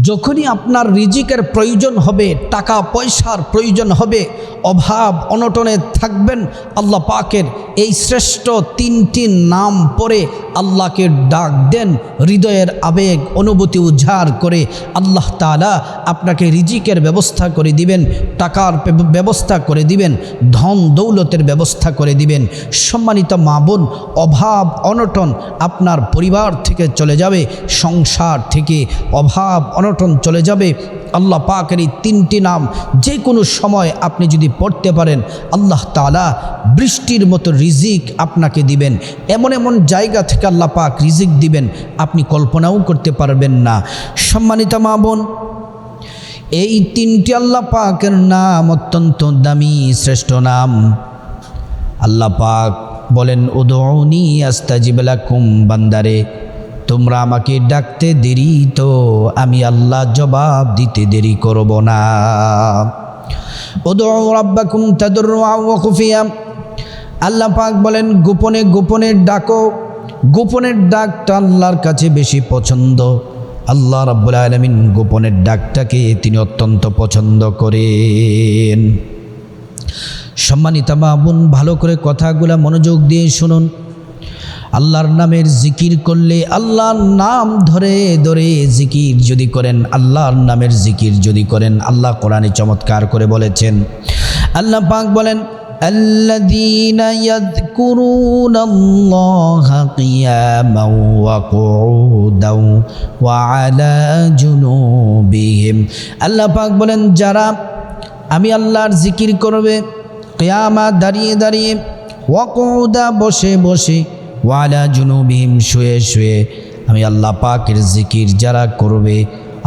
যখনই আপনার রিজিকের প্রয়োজন হবে, টাকা পয়সার প্রয়োজন হবে, অভাব অনটনে থাকবেন, আল্লাহ পাকের এই শ্রেষ্ঠ তিনটি নাম পড়ে আল্লাহকে ডাক দেন, হৃদয়ের আবেগ অনুভূতি উজাড় করে আল্লাহ তাআলা আপনাকে রিজিকের ব্যবস্থা করে দিবেন, টাকার ব্যবস্থা করে দিবেন, ধন দৌলতের ব্যবস্থা করে দিবেন। সম্মানিত মা বোন, অভাব অনটন আপনার পরিবার থেকে চলে যাবে, সংসার থেকে অভাব অনটন চলে যাবে। আল্লাহ পাকের এই তিনটি নাম যে কোনো সময় আপনি যদি পড়তে পারেন, আল্লাহ তাআলা বৃষ্টির মতো রিজিক আপনাকে দিবেন। এমন এমন জায়গা থেকে আল্লাহ পাক রিজিক দিবেন আপনি কল্পনাও করতে পারবেন না। সম্মানিত মা বোন, এই তিনটি আল্লাহ পাকের নাম অত্যন্ত দামি শ্রেষ্ঠ নাম। আল্লাহ পাক বলেন, উদউনি আস্তাজিব লাকুম, বান্দারে তোমরা আমাকে ডাকতে দেরি তো আমি আল্লাহ জবাব দিতে দেরি করব না। উদউ রাব্বাকুম তাদররুআন ওয়া খুফিয়া, আল্লাহ পাক বলেন গোপনে গোপনে ডাকো। গোপনের ডাকটা আল্লাহর কাছে বেশি পছন্দ। আল্লাহ রাব্বুল আলামিন গোপনের ডাকটাকে তিনি অত্যন্ত পছন্দ করেন। সম্মানিত মা বোন, ভালো করে কথাগুলো মনোযোগ দিয়ে শুনুন। আল্লাহর নামের জিকির করলে, আল্লাহর নাম ধরে ধরে জিকির যদি করেন, আল্লাহর নামের জিকির যদি করেন, আল্লাহ কোরআনে চমৎকার করে বলেছেন। আল্লাহ পাক বলেন, আল্লাযীনা ইয়াযকুরুনাল্লাহা কিয়ামান ওয়া কুউদান ওয়া আলা জুনুবিহিম। আল্লাহ পাক বলেন, যারা আমি আল্লাহর জিকির করবে কিয়ামা দাঁড়িয়ে দাঁড়িয়ে, ওয়া কুউদা বসে বসে, ওয়া আলা জুনুবিহিম শুয়ে শুয়ে, আমি আল্লাহ পাকের জিকির যারা করবে,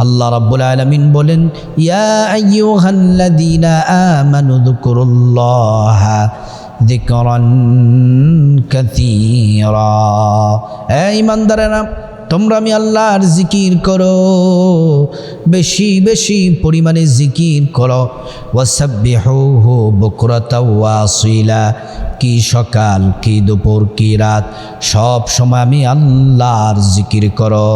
আল্লাহ রাব্বুল আলামিন বলেন, ইয়া আইয়ুহাল্লাযীনা আমানু যকুরুল্লাহা যিকরান কাসীরা। এই ঈমানদারেরা, তোমরা আমি আল্লাহর জিকির করো, বেশি বেশি পরিমাণে জিকির করো। ওয়াসাব্বিহুহু বুকরাতাও ওয়া আসীলা, কি সকাল কি দুপুর কি রাত সব সময় আমি আল্লাহর জিকির করো।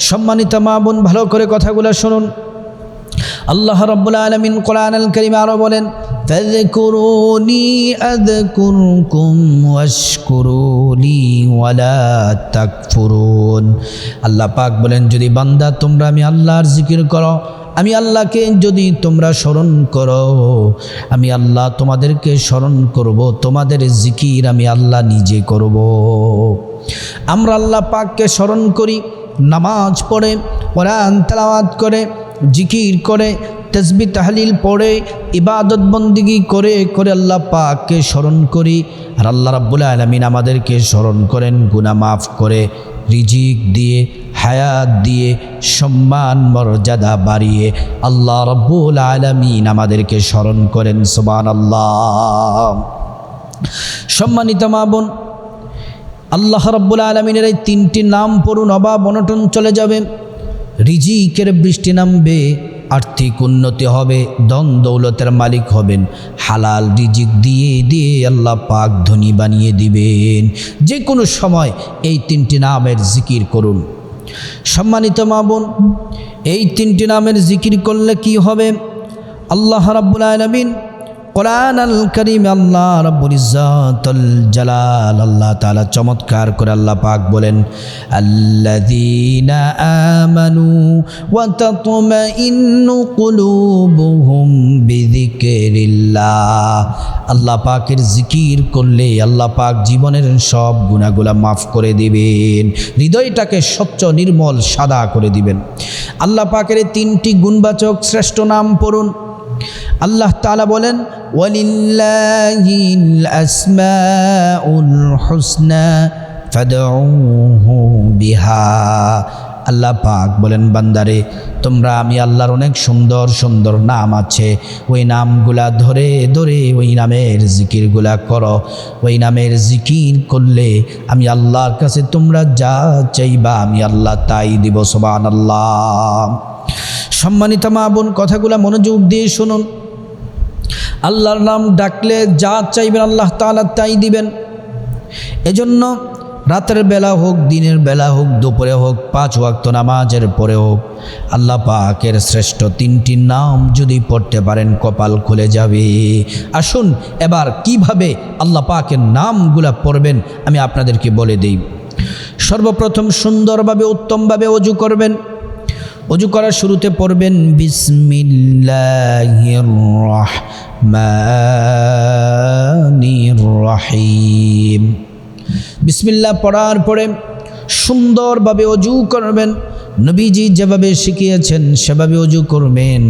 সম্মানিত মা বোন, ভালো করে কথাগুলো শুনুন। আল্লাহ রাব্বুল আলামিন কোরআনুল কারীমে আরো বলেন, ফাযকুরুনি আযকুরকুম ওয়াশকুরুলি ওয়ালা তাকফুরুন। আল্লাহ পাক বলেন, যদি বান্দা তোমরা আমি আল্লাহর জিকির করো, আমি আল্লাহকে যদি তোমরা স্মরণ করো, আমি আল্লাহ তোমাদেরকে স্মরণ করব, তোমাদের জিকির আমি আল্লাহ নিজে করব। আমরা আল্লাহ পাককে স্মরণ করি, নামাজ পড়ে, কোরআন তেলাওয়াত করে, জিকির করে, তাসবিহ তাহলিল পড়ে, ইবাদত বন্দেগী করে করে আল্লাহ পাককে স্মরণ করি। আর আল্লাহ রাব্বুল আলামিন আমাদেরকে স্মরণ করেন, গুনাহ মাফ করে, রিজিক দিয়ে, হায়াত দিয়ে, সম্মান মর্যাদা বাড়িয়ে আল্লাহ রাব্বুল আলামিন আমাদেরকে স্মরণ করেন। সুবহানাল্লাহ। সম্মানিত মা বোন, আল্লাহ রাব্বুল আলামিনের এই তিনটি নাম পড়ুন, অভাব অনটন চলে যাবে, রিজিকের বৃষ্টি নামবে, আর্থিক উন্নতি হবে, ধন দৌলতের মালিক হবেন, হালাল রিজিক দিয়ে দিয়ে আল্লাহ পাক ধনী বানিয়ে দিবেন। যে কোনো সময় এই তিনটি নামের জিকির করুন। সম্মানিত মা বোন, এই তিনটি নামের জিকির করলে কি হবে? আল্লাহ রাব্বুল আলামিন কোরআনুল কারীম, আল্লাহ রাব্বুল ইজ্জাতুল জালাল, আল্লাহ তাআলা চমৎকার করে আল্লাহ পাক বলেন, আল্লাযীনা আমানু ওয়া তাতমাইন্নু কুলুবুহুম বিযিকরিল্লাহ। আল্লাহ পাকের জিকির করলে আল্লাহ পাক জীবনের সব গুনাহগুলো মাফ করে দিবেন, হৃদয়টাকে স্বচ্ছ নির্মল সাদা করে দিবেন। আল্লাহ পাকের এই তিনটি গুণবাচক শ্রেষ্ঠ নাম পড়ুন। আল্লাহ তাআলা বলেন, ওয়ালিল্লাহিল আসমাউল হুসনা ফাদউহু বিহা। আল্লাহ পাক বলেন, বান্দারে তোমরা আমি আল্লাহর অনেক সুন্দর সুন্দর নাম আছে, ওই নামগুলা ধরে ধরে ওই নামের জিকিরগুলা করো। ওই নামের জিকির করলে আমি আল্লাহর কাছে তোমরা যা চাইবা আমি আল্লাহ তাই দিব। সুবহানাল্লাহ। সম্মানিত মা বোন, কথাগুলো মনোযোগ দিয়ে শুনুন। আল্লাহর নাম ডাকলে যা চাইবেন আল্লাহ তাআলা তাই দিবেন। এজন্য রাতের বেলা হোক, দিনের বেলা হোক, দুপুরে হোক, 5 ওয়াক্ত নামাজের পরে হোক, আল্লাহ পাকের শ্রেষ্ঠ 3টি নাম যদি পড়তে পারেন কপাল খুলে যাবে। আসুন এবার কিভাবে আল্লাহ পাকের নামগুলা পড়বেন আমি আপনাদেরকে বলে দিই। সর্বপ্রথম সুন্দরভাবে উত্তমভাবে ওযু করবেন। ওযু করার শুরুতে পড়বেন বিসমিল্লাহির রহমানির রহিম। বিসমিল্লাহ পড়ার পরে সুন্দরভাবে ওযু করবেন। নবীজি যেভাবে শিখিয়েছেন সেভাবে ওযু করবেন।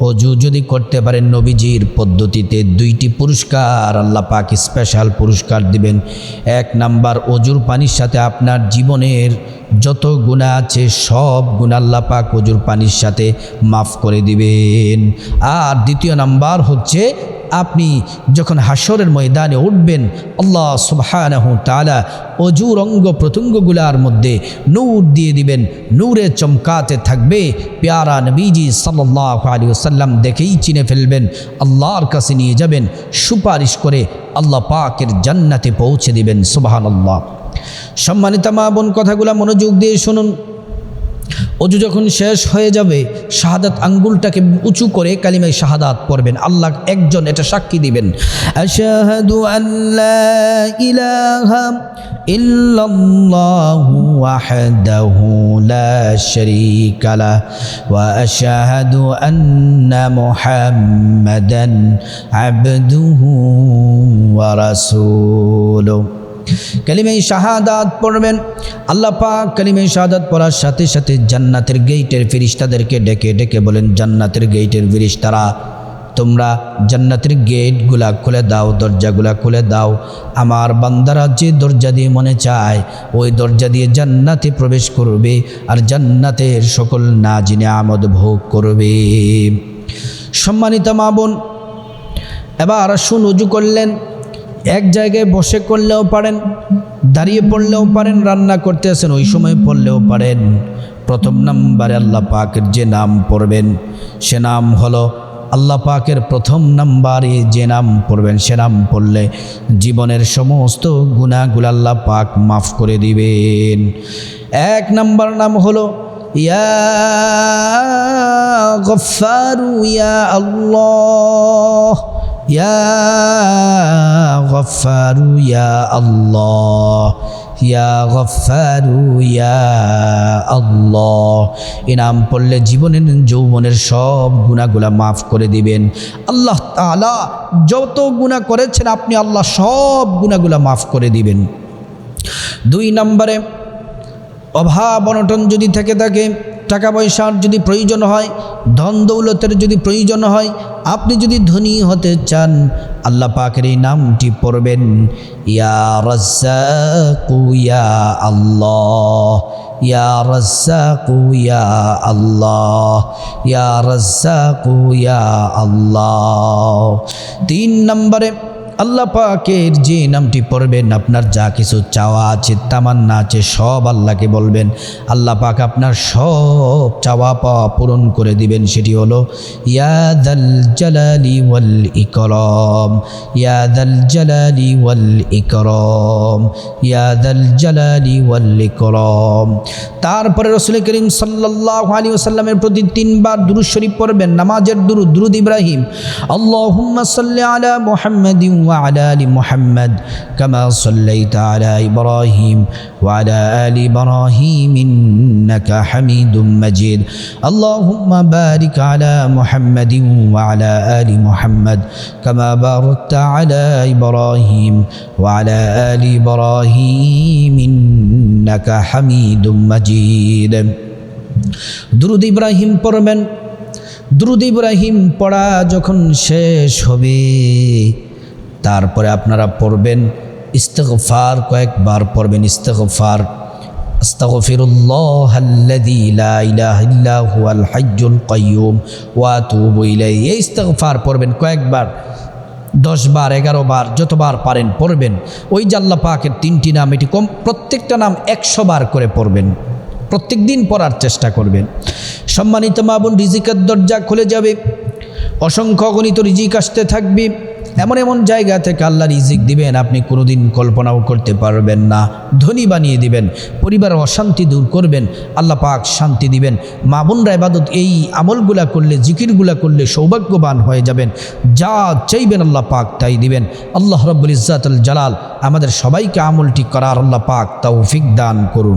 ওযু যদি করতে পারেন নবীজির পদ্ধতিতে 2টি পুরস্কার আল্লাহ পাক স্পেশাল পুরস্কার দিবেন। 1 নাম্বার, ওযুর পানির সাথে আপনার জীবনের যত গুনাহ আছে সব গুনাহ আল্লাহ পাক ওযুর পানির সাথে মাফ করে দিবেন। আর 2য় নাম্বার হচ্ছে আপনি যখন হাসরের ময়দানে উঠবেন আল্লাহ সুবহানাহু তাআলা ওযুর অঙ্গ প্রত্যঙ্গগুলোর মধ্যে নূর দিয়ে দিবেন। নূরে চমকাতে থাকবে। প্যারা নবীজি সাল্লাল্লাহু আলাইহি ওয়াসাল্লাম দেখেই চিনে ফেলবেন। আল্লাহর কাছে নিয়ে যাবেন, সুপারিশ করে আল্লাহ পাকের জান্নাতে পৌঁছে দিবেন। সুবহানাল্লাহ। সম্মানিত মা বোন, কথাগুলো মনোযোগ দিয়ে শুনুন। ওযু যখন শেষ হয়ে যাবে শাহাদাত আঙ্গুলটাকে উঁচু করে কালিমায়ে শাহাদাত পড়বেন। আল্লাহ একজন, এটা সাক্ষী দিবেন। আশহাদু আল্লা ইলাহা ইল্লাল্লাহু ওয়াহদাহু লা শারীকা লাহু ওয়া আশহাদু আন্না মুহাম্মাদান আবদুহু ওয়া রাসূলুহু। কালিমায়ে শাহাদাত পড়বেন। আল্লাহ পাক কালিমায়ে শাহাদাত পড়ার সাথে সাথে জান্নাতের গেটের ফেরেশতাদেরকে ডেকে ডেকে বলেন, জান্নাতের গেটের ফেরেশতারা তোমরা জান্নাতের গেটগুলা খুলে দাও, দরজাগুলা খুলে দাও। আমার বান্দারা যে দরজা দিয়ে মনে চায় ওই দরজা দিয়ে জান্নাতে প্রবেশ করবে আর জান্নাতের সকল নাজ নিয়ামত ভোগ করবে। সম্মানিত মা বোন, এবার আসুন ওযু করলেন। এক জায়গায় বসে করলেও পারেন, দাঁড়িয়ে পড়লেও পারেন, রান্না করতে আসেন ওই সময় পড়লেও পারেন। প্রথম নম্বরে আল্লাহ পাকের যে নাম পড়বেন সে নাম হলো আল্লাহ পাকের প্রথম নম্বরে যে নাম পড়বেন সে নাম পড়লে জীবনের সমস্ত গুনাহগুলো আল্লাহ পাক মাফ করে দিবেন। 1 নম্বর নাম হলো ইয়া গফফারু ইয়া আল্লাহ, ইয়া গফফারু ইয়া আল্লাহ, ইয়া গফফারু ইয়া আল্লাহ। এই নাম পড়লে জীবনের যৌবনের সব গুনাহগুলা মাফ করে দিবেন। আল্লাহ তাআলা যত গুনাহ করেছেন আপনি আল্লাহ সব গুনাহগুলা মাফ করে দিবেন। 2 নম্বরে অভাব অনটন যদি থেকে থাকে, টাকা পয়সার যদি প্রয়োজন হয়, ধন দৌলতের যদি প্রয়োজন হয়, আপনি যদি ধনী হতে চান আল্লাহ পাকের এই নামটি পড়বেন, ইয়া রাজ্জাকু ইয়া আল্লাহ, ইয়া রাজ্জাকু ইয়া আল্লাহ, ইয়া রাজ্জাকু ইয়া আল্লাহ। 3 নম্বরে আল্লাহ পাকের যে নামটি পড়বেন আপনার যা কিছু চাওয়া আছে, তামান্না আছে সব আল্লাহকে বলবেন। আল্লাহ পাক আপনার সব চাওয়া পাওয়া পূরণ করে দিবেন। সেটি হলো ইয়া যাল জালালি ওয়াল ইকরাম, ইয়া যাল জালালি ওয়াল ইকরাম, ইয়া যাল জালালি ওয়াল ইকরাম। তারপরে রাসূল করিম সাল্লাল্লাহু আলাইহি ওয়াসাল্লামের প্রতি 3 বার দুরূদ শরীফ পড়বেন। নামাজের দুরূদ, দুরূদ ইব্রাহিম, আল্লাহুম্মা সাল্লি আলা মুহাম্মাদিন وعلى آل محمد كما صليت على إبراهيم وعلى آل إبراهيم إنك حميد مجيد اللهم بارك على محمد وعلى آل محمد كما باركت على إبراهيم وعلى آل إبراهيم إنك حميد مجيد। দুরূদ ইব্রাহিম পড়বেন। দুরূদ ইব্রাহিম পড়া যখন শেষ হবে তারপরে আপনারা পড়বেন ইস্তিগফার, কয়েকবার পড়বেন ইস্তিগফার। আস্তাগফিরুল্লাহাল্লাযী লা ইলাহা ইল্লা হুয়াল হাইয়্যুল কাইয়্যুম ওয়া আতুবু ইলাইহি। এই ইস্তিগফার পড়বেন কয়েকবার, 10 বার 11 বার যতবার পারেন পড়বেন। ওই যে আল্লাহ পাকের 3টি নাম, এটি কম প্রত্যেকটা নাম 100 বার করে পড়বেন। প্রত্যেক দিন পড়ার চেষ্টা করবেন। সম্মানিত মা বোন, রিজিকের দরজা খুলে যাবে, অসংখ্য অগণিত রিজিক আসতে থাকবে। এমন এমন জায়গা থেকে আল্লাহ রিজিক দিবেন আপনি কোনোদিন কল্পনাও করতে পারবেন না। ধনী বানিয়ে দিবেন, পরিবারের অশান্তি দূর করবেন, আল্লাহ পাক শান্তি দিবেন। মা বোনরা ইবাদত এই আমলগুলা করলে, জিকিরগুলা করলে সৌভাগ্যবান হয়ে যাবেন। যা চাইবেন আল্লাহ পাক তাই দিবেন। আল্লাহ রাব্বুল ইজ্জাতুল জালাল আমাদের সবাইকে আমলটি করার আল্লাহ পাক তৌফিক দান করুন।